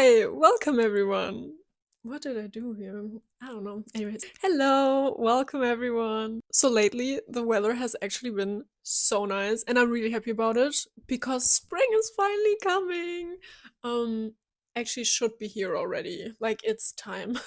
Hi, welcome everyone. What did I do here? I don't know. Anyways, hello, welcome everyone. So lately, the weather has actually been so nice, and I'm really happy about it because spring is finally coming. Um, actually, should be here already. Like it's time.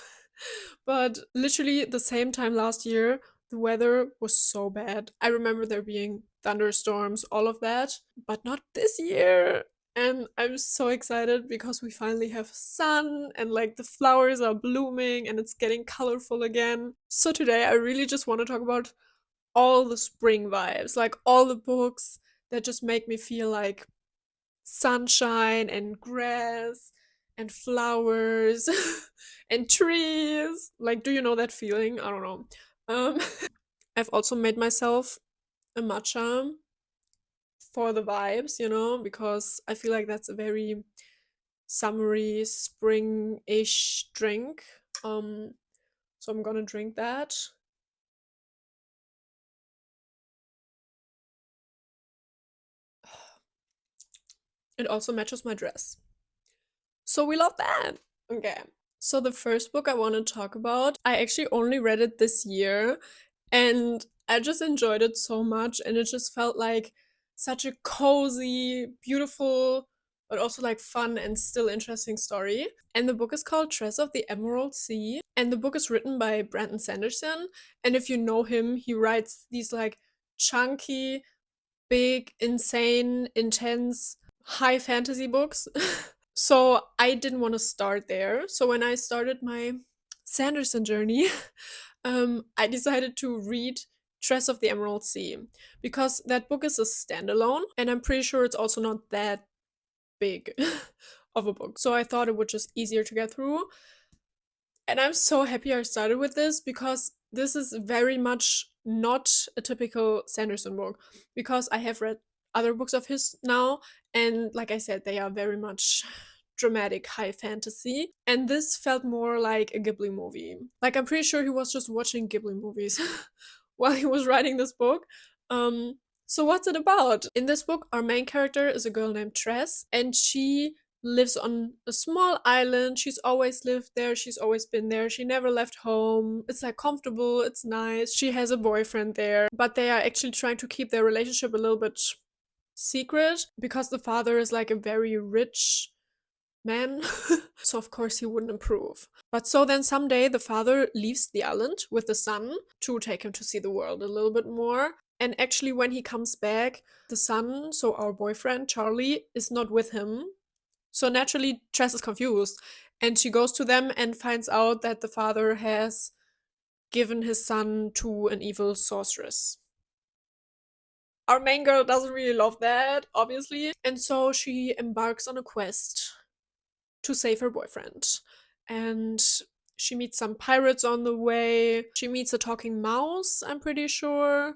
But literally the same time last year, the weather was so bad. I remember there being thunderstorms, all of that, but not this year. And I'm so excited because we finally have sun and like the flowers are blooming and it's getting colorful again. So today I really just want to talk about all the spring vibes, like all the books that just make me feel like sunshine and grass and flowers and trees. Like, do you know that feeling? I don't know. Um, I've also made myself a matcha for the vibes, because I feel like that's a very summery, spring-ish drink. Um, so I'm gonna drink that. It also matches my dress. So we love that. Okay. So the first book I want to talk about, I actually only read it this year and I just enjoyed it so much and it just felt like such a cozy, beautiful, but also like fun and still interesting story. And the book is called Tress of the Emerald Sea and the book is written by Brandon Sanderson, and if you know him, he writes these like chunky, big, insane, intense, high fantasy books. So I didn't want to start there. So when I started my Sanderson journey, I decided to read Tress of the Emerald Sea because that book is a standalone, and I'm pretty sure it's also not that big of a book. So I thought it would just easier to get through. And I'm so happy I started with this because this is very much not a typical Sanderson book because I have read other books of his now, and like I said, they are very much dramatic high fantasy, and this felt more like a Ghibli movie. Like I'm pretty sure he was just watching Ghibli movies while he was writing this book. So what's it about? In this book, our main character is a girl named Tress, and she lives on a small island. She's always lived there. She's always been there. She never left home. It's like comfortable. It's nice. She has a boyfriend there, but they are actually trying to keep their relationship a little bit secret because the father is like a very rich man. So of course he wouldn't approve. But so then someday the father leaves the island with the son to take him to see the world a little bit more. And actually when he comes back, the son, so our boyfriend Charlie, is not with him. So naturally Tress is confused and she goes to them and finds out that the father has given his son to an evil sorceress. Our main girl doesn't really love that, obviously, and so she embarks on a quest to save her boyfriend. And she meets some pirates on the way. She meets a talking mouse, I'm pretty sure.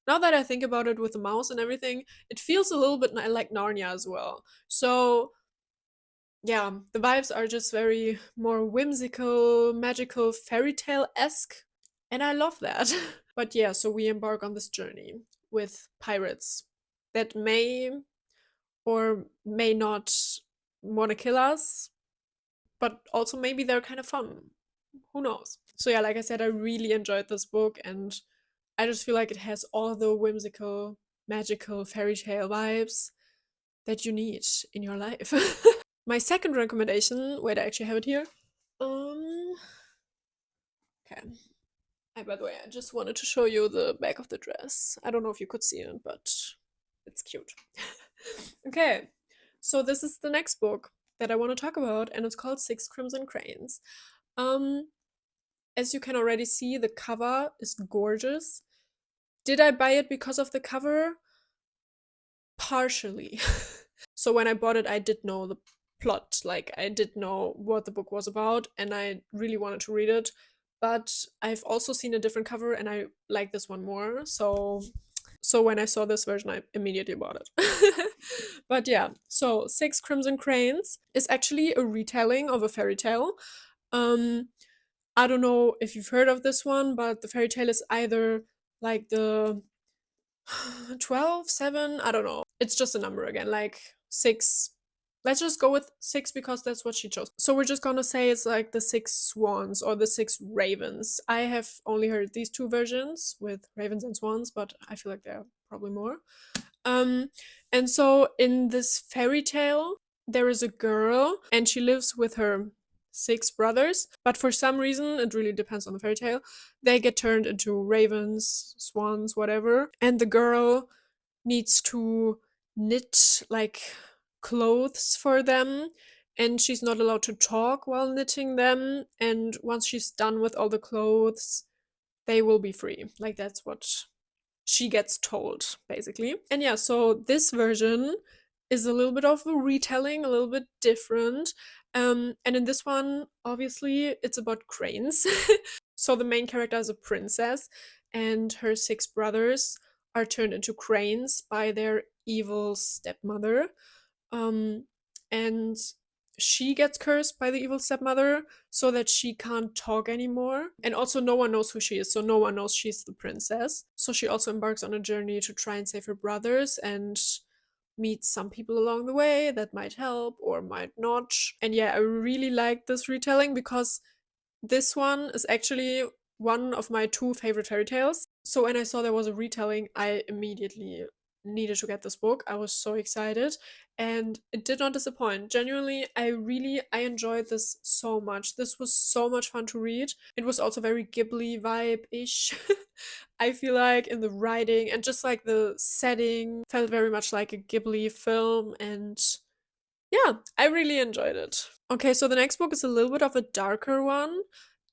Now that I think about it with the mouse and everything, it feels a little bit like Narnia as well. So, yeah, the vibes are just very more whimsical, magical, fairy tale esque. And I love that. But yeah, so we embark on this journey with pirates that may or may not want to kill us, but also maybe they're kind of fun. Who knows? So yeah, like I said, I really enjoyed this book and I just feel like it has all the whimsical, magical fairy tale vibes that you need in your life. My second recommendation, wait, I actually have it here. Um okay. By the way, I just wanted to show you the back of the dress. I don't know if you could see it, but it's cute. Okay, so this is the next book that I want to talk about, and it's called Six Crimson Cranes. Um, as you can already see, the cover is gorgeous. Did I buy it because of the cover? Partially. So when I bought it, I did know the plot. Like, I did know what the book was about, and I really wanted to read it. But I've also seen a different cover, and I like this one more. So when I saw this version, I immediately bought it. But yeah, so Six Crimson Cranes is actually a retelling of a fairy tale. Um, I don't know if you've heard of this one, but the fairy tale is either like the 12, 7, I don't know. It's just a number again, like 6, Let's just go with six because that's what she chose. So we're just gonna say it's like the six swans or the six ravens. I have only heard these two versions with ravens and swans, but I feel like there are probably more. Um, and so in this fairy tale, there is a girl and she lives with her six brothers, but for some reason, it really depends on the fairy tale, they get turned into ravens, swans, whatever. And the girl needs to knit like clothes for them, and she's not allowed to talk while knitting them. And once she's done with all the clothes, they will be free. Like, that's what she gets told, basically. And yeah, so this version is a little bit of a retelling, a little bit different. And in this one, obviously, it's about cranes. So the main character is a princess, and her six brothers are turned into cranes by their evil stepmother. Um, and she gets cursed by the evil stepmother so that she can't talk anymore. And also, no one knows who she is, so no one knows she's the princess. So she also embarks on a journey to try and save her brothers and meets some people along the way that might help or might not. And yeah, I really like this retelling because this one is actually one of my two favorite fairy tales. So when I saw there was a retelling, I immediately needed to get this book. I was so excited and it did not disappoint. Genuinely, I enjoyed this so much. This was so much fun to read. It was also very Ghibli vibe-ish. I feel like in the writing and just like the setting felt very much like a Ghibli film, and yeah, I really enjoyed it. Okay, so the next book is a little bit of a darker one.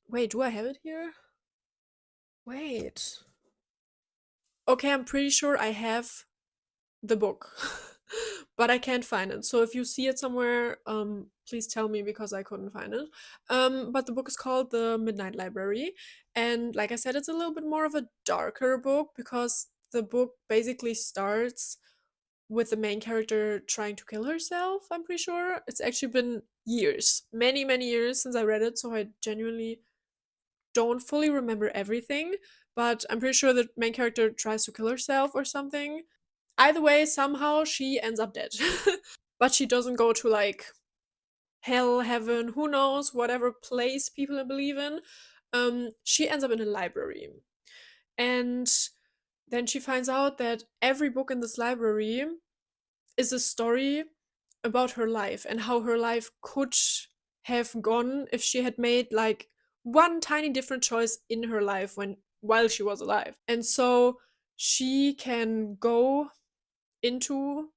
Wait, do I have it here? Wait. Okay, I'm pretty sure I have the book, but I can't find it. So if you see it somewhere, please tell me because I couldn't find it. But the book is called The Midnight Library, and like I said, it's a little bit more of a darker book because the book basically starts with the main character trying to kill herself. I'm pretty sure it's actually been years, many, many years since I read it, so I genuinely don't fully remember everything, but I'm pretty sure the main character tries to kill herself or something. Either way, somehow she ends up dead. But she doesn't go to like hell, heaven, who knows, whatever place people believe in. She ends up in a library. And then she finds out that every book in this library is a story about her life and how her life could have gone if she had made like one tiny different choice in her life when while she was alive. And so she can go into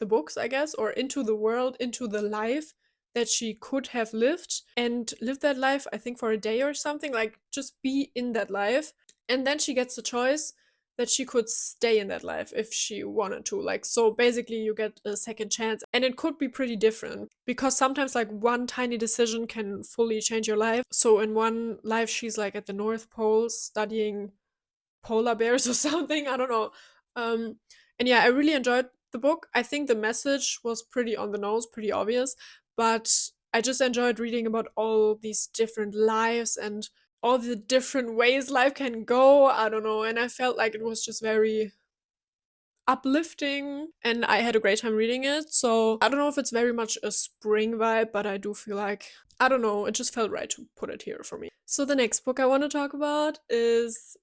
the books, I guess, or into the world, into the life that she could have lived and live that life, I think, for a day or something, like just be in that life. And then she gets the choice that she could stay in that life if she wanted to. Like, so basically, you get a second chance, and it could be pretty different because sometimes, like, one tiny decision can fully change your life. So, in one life, she's like at the North Pole studying polar bears or something. I don't know. Um, and yeah, I really enjoyed the book. I think the message was pretty on the nose, pretty obvious, but I just enjoyed reading about all these different lives and all the different ways life can go. I don't know. And I felt like it was just very uplifting and I had a great time reading it. So I don't know if it's very much a spring vibe, but I do feel like, I don't know, it just felt right to put it here for me. So the next book I want to talk about is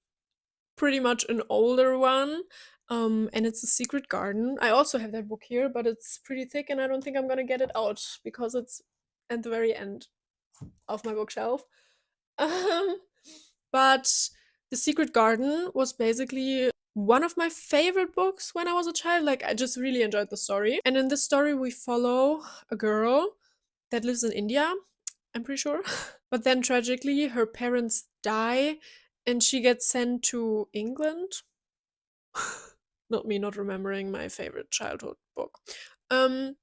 pretty much an older one. And it's A Secret Garden. I also have that book here, but it's pretty thick and I don't think I'm gonna get it out because it's at the very end of my bookshelf. Um, but The Secret Garden was basically one of my favorite books when I was a child. Like, I just really enjoyed the story. And in this story, we follow a girl that lives in India, I'm pretty sure. But then tragically, her parents die and she gets sent to England. Not me not remembering my favorite childhood book.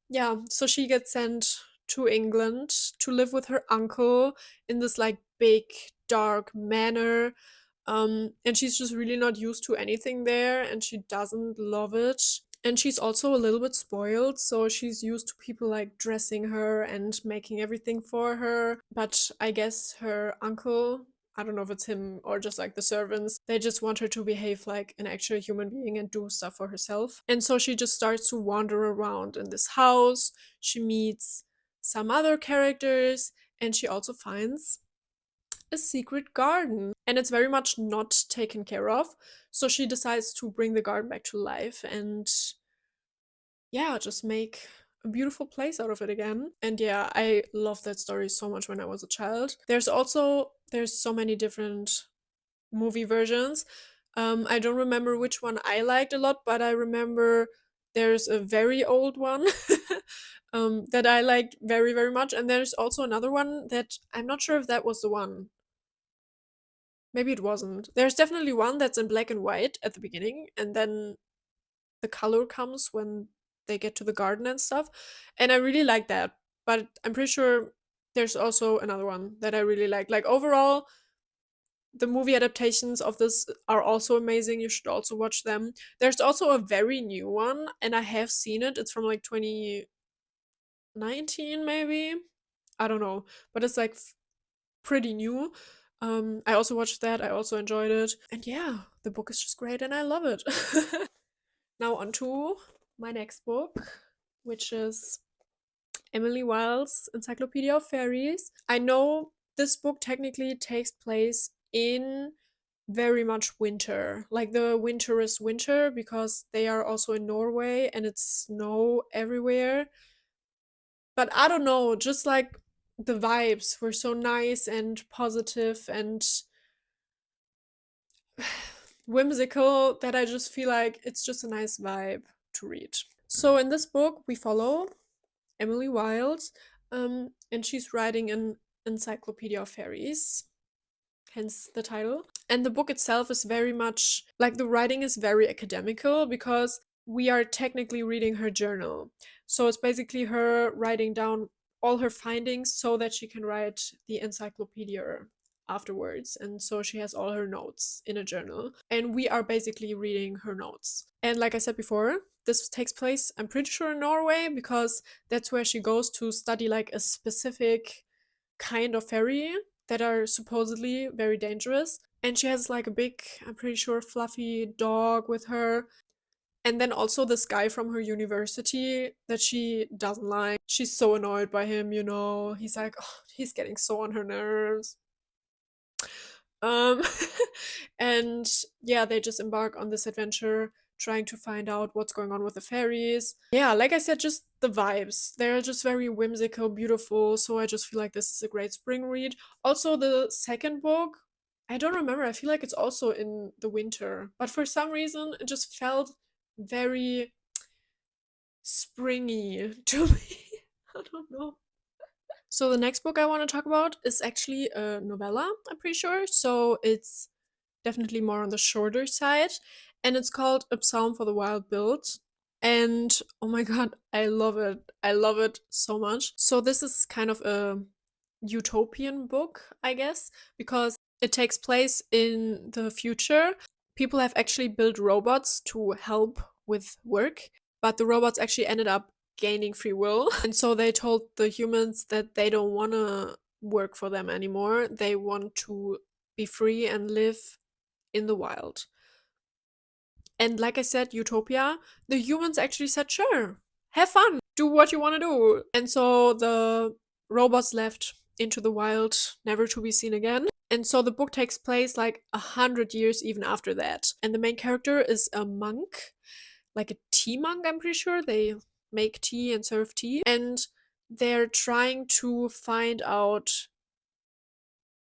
Yeah, so she gets sent to England to live with her uncle in this like big dark manor. And she's just really not used to anything there and she doesn't love it. And she's also a little bit spoiled, so she's used to people like dressing her and making everything for her. But I guess her uncle I don't know if it's him or just like the servants, they just want her to behave like an actual human being and do stuff for herself. And so she just starts to wander around in this house. She meets some other characters and she also finds a secret garden. And it's very much not taken care of. So she decides to bring the garden back to life and, yeah, just make a beautiful place out of it again. And yeah, I loved that story so much when I was a child. There's so many different movie versions. I don't remember which one I liked a lot, but I remember there's a very old one that I like very, very much. And there's also another one that I'm not sure if that was the one. Maybe it wasn't. There's definitely one that's in black and white at the beginning, and then the color comes when they get to the garden and stuff. And I really like that. But I'm pretty sure there's also another one that I really like. Like overall, the movie adaptations of this are also amazing. You should also watch them. There's also a very new one, and I have seen it. It's from like 2019, maybe. I don't know, but it's like pretty new. I also watched that. I also enjoyed it, and yeah, the book is just great, and I love it. Now on to my next book, which is Emily Wilde's Encyclopedia of Fairies. I know this book technically takes place in very much winter. Like the winter is winter because they are also in Norway and it's snow everywhere. But I don't know, just like the vibes were so nice and positive and whimsical that I just feel like it's just a nice vibe to read. So in this book, we follow Emily Wilde, and she's writing an Encyclopedia of Fairies, hence the title. And the book itself is very much like the writing is very academical because we are technically reading her journal. So it's basically her writing down all her findings so that she can write the encyclopedia afterwards. And so she has all her notes in a journal. And we are basically reading her notes. And like I said before, this takes place, I'm pretty sure, in Norway because that's where she goes to study like a specific kind of fairy that are supposedly very dangerous. And she has like a big, I'm pretty sure, fluffy dog with her. And then also this guy from her university that she doesn't like. She's so annoyed by him, you know. He's like, oh, he's getting so on her nerves. Um, and yeah, they just embark on this adventure trying to find out what's going on with the fairies. Yeah, like I said, just the vibes. They're just very whimsical, beautiful. So I just feel like this is a great spring read. Also, the second book, I don't remember. I feel like it's also in the winter. But for some reason, it just felt very springy to me. I don't know. So the next book I want to talk about is actually a novella, I'm pretty sure. So it's definitely more on the shorter side. And it's called A Psalm for the Wild Build. And oh my god, I love it. I love it so much. So this is kind of a utopian book, I guess, because it takes place in the future. People have actually built robots to help with work, but the robots actually ended up gaining free will. And so they told the humans that they don't want to work for them anymore. They want to be free and live in the wild. And like I said, Utopia, the humans actually said, sure, have fun, do what you want to do. And so the robots left into the wild, never to be seen again. And so the book takes place like 100 years even after that. And the main character is a monk, like a tea monk, I'm pretty sure. They make tea and serve tea. And they're trying to find out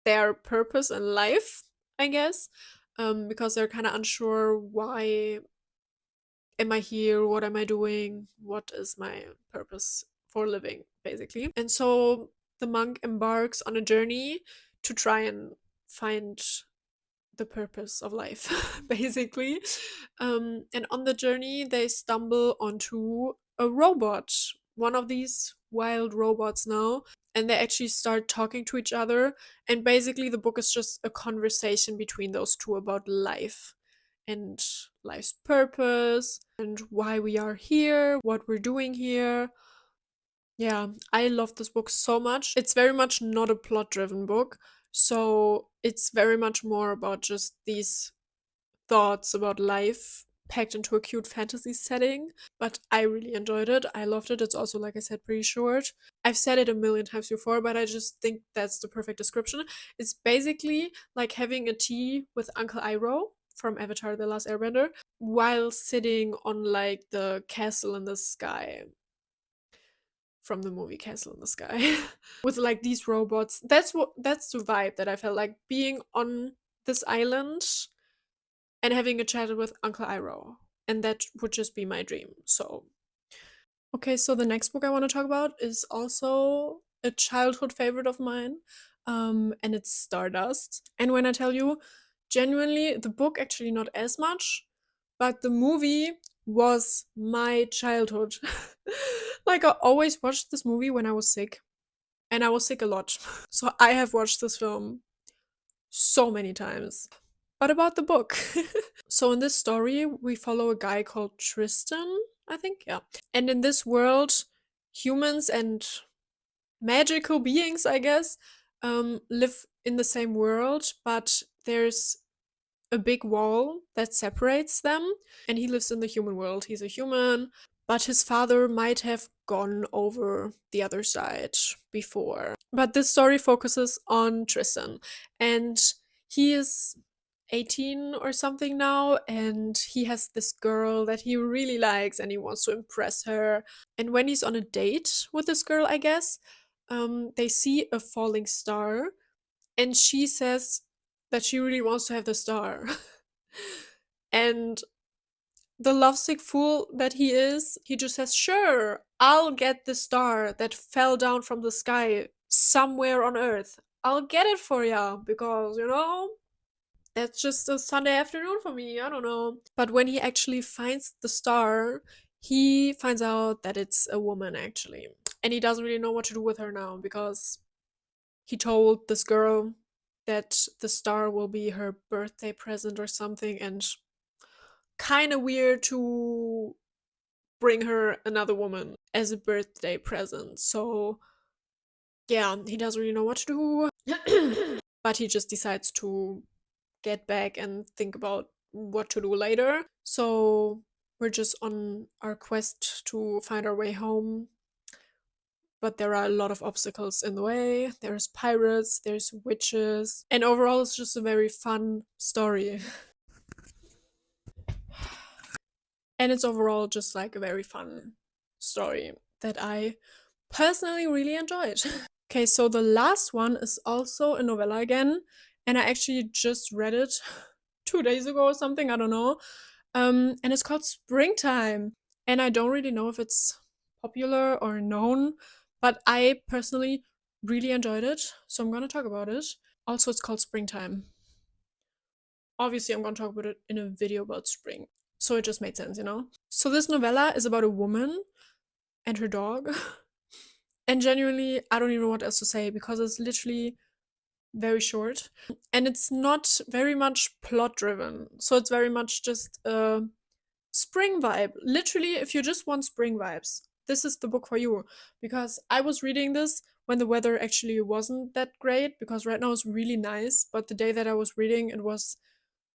their purpose in life, I guess, because they're kind of unsure why am I here? What am I doing? What is my purpose for living, basically? And so the monk embarks on a journey to try and find the purpose of life, basically. And on the journey, they stumble onto a robot, one of these wild robots now, and they actually start talking to each other. And basically, the book is just a conversation between those two about life and life's purpose and why we are here, what we're doing here. Yeah, I love this book so much. It's very much not a plot driven book. So it's very much more about just these thoughts about life packed into a cute fantasy setting. But I really enjoyed it. I loved it. It's also, like I said, pretty short. I've said it a million times before, but I just think that's the perfect description. It's basically like having a tea with Uncle Iroh from Avatar The Last Airbender while sitting on like the castle in the sky from the movie Castle in the Sky with like these robots. That's the vibe that I felt like being on this island and having a chat with Uncle Iroh. And that would just be my dream. So, okay, so the next book I want to talk about is also a childhood favorite of mine. And it's Stardust. And when I tell you, genuinely, the book actually not as much, but the movie was my childhood. Like, I always watched this movie when I was sick, and I was sick a lot. So, I have watched this film so many times. But about the book. So in this story, we follow a guy called Tristan, I think, yeah. And in this world, humans and magical beings, I guess, live in the same world, but there's a big wall that separates them. And he lives in the human world. He's a human, but his father might have gone over the other side before. But this story focuses on Tristan, and he is 18 or something now, and he has this girl that he really likes and he wants to impress her. And when he's on a date with this girl, I guess, they see a falling star, and she says that she really wants to have the star. And the lovesick fool that he is, he just says, "Sure, I'll get the star that fell down from the sky somewhere on Earth. I'll get it for ya, because, that's just a Sunday afternoon for me. I don't know." But when he actually finds the star, he finds out that it's a woman, actually. And he doesn't really know what to do with her now, because he told this girl that the star will be her birthday present or something, and kind of weird to bring her another woman as a birthday present. So, yeah, he doesn't really know what to do. But he just decides to get back and think about what to do later. So, we're just on our quest to find our way home. But there are a lot of obstacles in the way. There's pirates, there's witches, and overall, it's just a very fun story. And it's overall just like a very fun story that I personally really enjoyed. Okay, so the last one is also a novella again, and I actually just read it 2 days ago or something, I don't know. And it's called Springtime. And I don't really know if it's popular or known, but I personally really enjoyed it, so I'm gonna talk about it. Also, it's called Springtime. Obviously, I'm gonna talk about it in a video about spring, so it just made sense. So, this novella is about a woman and her dog. And genuinely, I don't even know what else to say, because it's literally very short and it's not very much plot driven. So it's very much just a spring vibe. Literally, if you just want spring vibes, this is the book for you. Because I was reading this when the weather actually wasn't that great, because right now it's really nice, but the day that I was reading, it was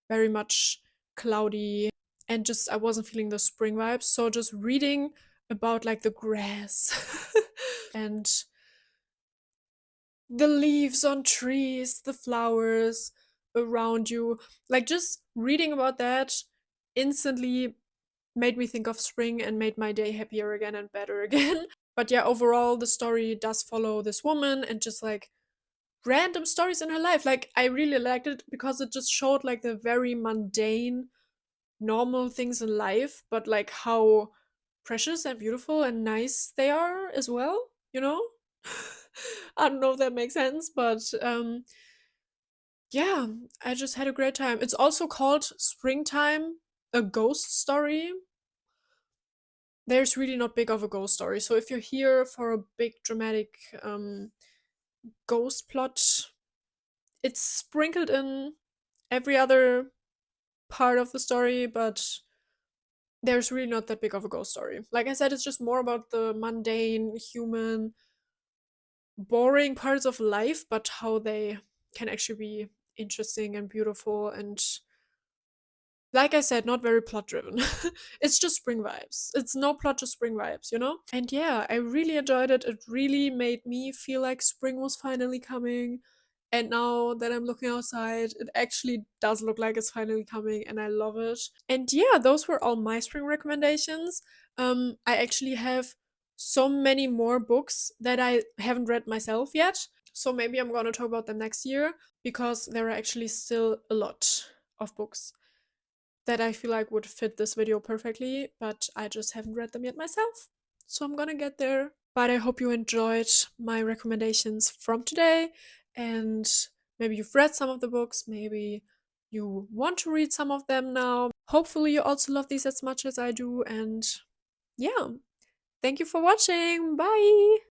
very much cloudy, and just I wasn't feeling the spring vibes. So just reading about like the grass and the leaves on trees, the flowers around you, like just reading about that instantly made me think of spring and made my day happier again and better again. But yeah, overall, the story does follow this woman and just like random stories in her life. Like, I really liked it because it just showed like the very mundane, normal things in life, but like how precious and beautiful and nice they are as well, you know? I don't know if that makes sense, but yeah, I just had a great time. It's also called Springtime, a ghost story. There's really not big of a ghost story. So if you're here for a big dramatic ghost plot, it's sprinkled in every other part of the story, but there's really not that big of a ghost story. Like I said, it's just more about the mundane, human, boring parts of life, but how they can actually be interesting and beautiful, and like I said, not very plot driven. It's just spring vibes. It's no plot, just spring vibes, you know? And yeah, I really enjoyed it. It really made me feel like spring was finally coming. And now that I'm looking outside, it actually does look like it's finally coming, and I love it. And yeah, those were all my spring recommendations. I actually have so many more books that I haven't read myself yet. So maybe I'm gonna talk about them next year, because there are actually still a lot of books that I feel like would fit this video perfectly, but I just haven't read them yet myself. So I'm gonna get there. But I hope you enjoyed my recommendations from today, and maybe you've read some of the books, maybe you want to read some of them now. Hopefully, you also love these as much as I do, and yeah, thank you for watching. Bye!